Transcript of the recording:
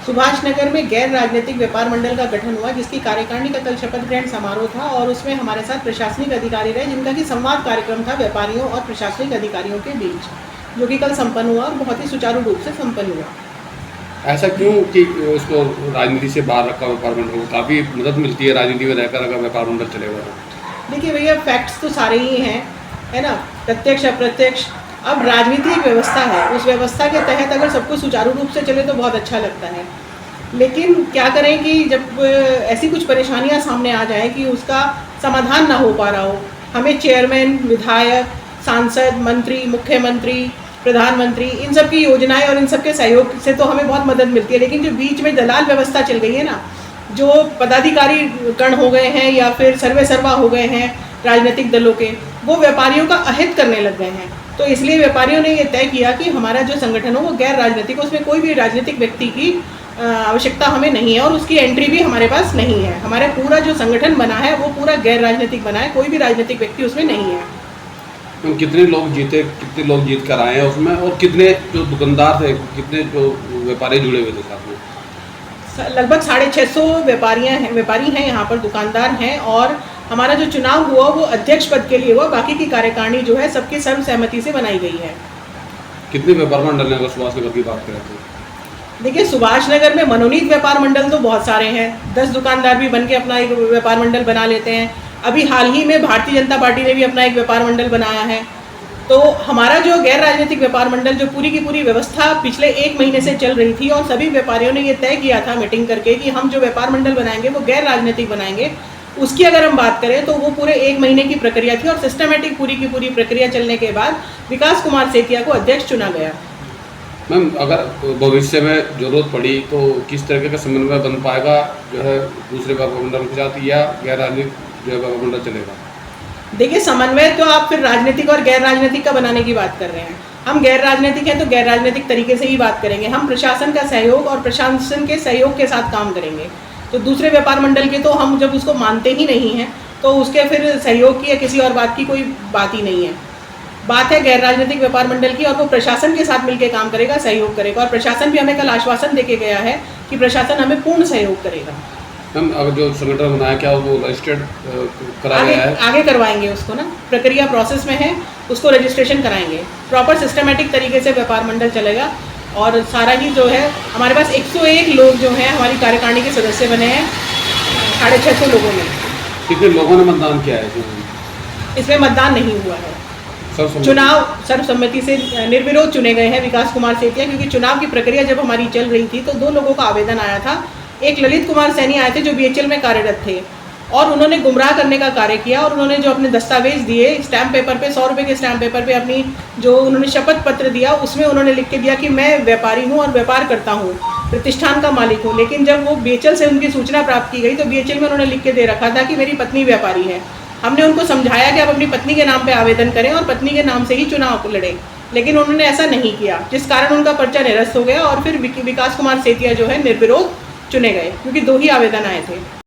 सुभाष नगर में गैर राजनीतिक व्यापार मंडल का गठन हुआ, जिसकी कार्यकारिणी का कल शपथ ग्रहण समारोह था और उसमें हमारे साथ प्रशासनिक अधिकारी रहे, जिनका कि संवाद कार्यक्रम था व्यापारियों और प्रशासनिक अधिकारियों के बीच, जो कि कल संपन्न हुआ और बहुत ही सुचारू रूप से संपन्न हुआ। ऐसा क्यों कि उसको राजनीति से बाहर रखा व्यापार मंडल को? काफ़ी मदद मिलती है राजनीति में रहकर अगर व्यापार मंडल चलेगा तो। देखिए भैया, फैक्ट्स तो सारे ही हैं, है ना, प्रत्यक्ष अप्रत्यक्ष। अब राजनीति एक व्यवस्था है, उस व्यवस्था के तहत अगर सब कुछ सुचारू रूप से चले तो बहुत अच्छा लगता है। लेकिन क्या करें कि जब ऐसी कुछ परेशानियां सामने आ जाए कि उसका समाधान ना हो पा रहा हो, हमें चेयरमैन, विधायक, सांसद, मंत्री, मुख्यमंत्री, प्रधानमंत्री, इन सब की योजनाएं और इन सब के सहयोग से तो हमें बहुत मदद मिलती है। लेकिन जो बीच में दलाल व्यवस्था चल गई है ना, जो पदाधिकारी गण हो गए हैं या फिर सर्वे सर्वा हो गए हैं राजनीतिक दलों के, वो व्यापारियों का अहित करने लग गए हैं। तो इसलिए व्यापारियों ने ये तय किया कि हमारा जो संगठन हो वो गैर राजनीतिक, उसमें कोई भी राजनीतिक व्यक्ति की आवश्यकता हमें नहीं है और उसकी एंट्री भी हमारे पास नहीं है। हमारे पूरा जो संगठन बना है वो पूरा गैर राजनीतिक बना है, कोई भी राजनीतिक व्यक्ति उसमें नहीं है। तो कितने लोग जीते, कितने लोग जीत कर आए हैं उसमें, और कितने जो दुकानदार थे, कितने जो व्यापारी जुड़े हुए थे साथ में? लगभग 650 व्यापारी हैं यहाँ पर, दुकानदार हैं। और हमारा जो चुनाव हुआ वो अध्यक्ष पद के लिए हुआ, बाकी की कार्यकारिणी जो है सबकी सर्वसहमति से बनाई गई है। कितने व्यापार मंडल हैं अगर सुभाष नगर की बात करें तो? देखिए, सुभाष नगर में मनोनीत व्यापार मंडल तो बहुत सारे हैं, 10 दुकानदार भी बन के अपना एक व्यापार मंडल बना लेते हैं। अभी हाल ही में भारतीय जनता पार्टी ने भी अपना एक व्यापार मंडल बनाया है। तो हमारा जो गैर राजनीतिक व्यापार मंडल, जो पूरी की पूरी व्यवस्था पिछले 1 महीने से चल रही थी और सभी व्यापारियों ने ये तय किया था मीटिंग करके कि हम जो व्यापार मंडल बनाएंगे वो गैर राजनीतिक बनाएंगे, उसकी अगर हम बात करें तो वो पूरे 1 महीने की प्रक्रिया थी और सिस्टमेटिक पूरी की पूरी प्रक्रिया चलने के बाद विकास कुमार सेतिया को अध्यक्ष चुना गया। मैम, अगर भविष्य में जरूरत पड़ी तो किस तरीके का समन्वय बन पाएगा जो है दूसरे व्यापार मंडल के साथ, या गैर राजनीतिक जो है व्यापार मंडल चलेगा? देखिए, समन्वय तो आप फिर राजनीतिक और गैर राजनीतिक का बनाने की बात कर रहे हैं। हम गैर राजनीतिक हैं तो गैर राजनीतिक तरीके से ही बात करेंगे। हम प्रशासन का सहयोग और प्रशासन के सहयोग के साथ काम करेंगे। तो दूसरे व्यापार मंडल के तो हम जब उसको मानते ही नहीं हैं तो उसके फिर सहयोग की या किसी और बात की कोई बात ही नहीं है। बात है गैर राजनीतिक व्यापार मंडल की, और वो प्रशासन के साथ मिलकर काम करेगा, सहयोग करेगा। और प्रशासन भी हमें कल आश्वासन देके गया है कि प्रशासन हमें पूर्ण सहयोग करेगा। मैम, अब जो संगठन बनाया क्या वो रजिस्टर्ड करा गया है? आगे करवाएंगे उसको ना, प्रक्रिया प्रोसेस में है, उसको रजिस्ट्रेशन कराएंगे। प्रॉपर सिस्टमेटिक तरीके से व्यापार मंडल चलेगा और सारा ही जो है हमारे पास 101 लोग जो हैं हमारी कार्यकारिणी के सदस्य बने हैं 650 लोगों में। कितने लोगों ने मतदान किया है इसमें? मतदान नहीं हुआ है, चुनाव सर्वसम्मति से निर्विरोध चुने गए हैं विकास कुमार सेतिया। क्योंकि चुनाव की प्रक्रिया जब हमारी चल रही थी तो 2 लोगों का आवेदन आया था। एक ललित कुमार सैनी आए थे जो बीएचएल में कार्यरत थे और उन्होंने गुमराह करने का कार्य किया और उन्होंने जो अपने दस्तावेज दिए स्टैम्प पेपर पे, 100 रुपये के स्टैम्प पेपर पे अपनी जो उन्होंने शपथ पत्र दिया उसमें उन्होंने लिख के दिया कि मैं व्यापारी हूँ और व्यापार करता हूँ, प्रतिष्ठान का मालिक हूँ। लेकिन जब वो बीएचएल से उनकी सूचना प्राप्त की गई तो बीएचएल में उन्होंने लिख के दे रखा था कि मेरी पत्नी व्यापारी है। हमने उनको समझाया कि आप अपनी पत्नी के नाम पे आवेदन करें और पत्नी के नाम से ही चुनाव लड़ें, लेकिन उन्होंने ऐसा नहीं किया, जिस कारण उनका पर्चा निरस्त हो गया और फिर विकास कुमार सेतिया जो है निर्विरोध चुने गए, क्योंकि 2 ही आवेदन आए थे।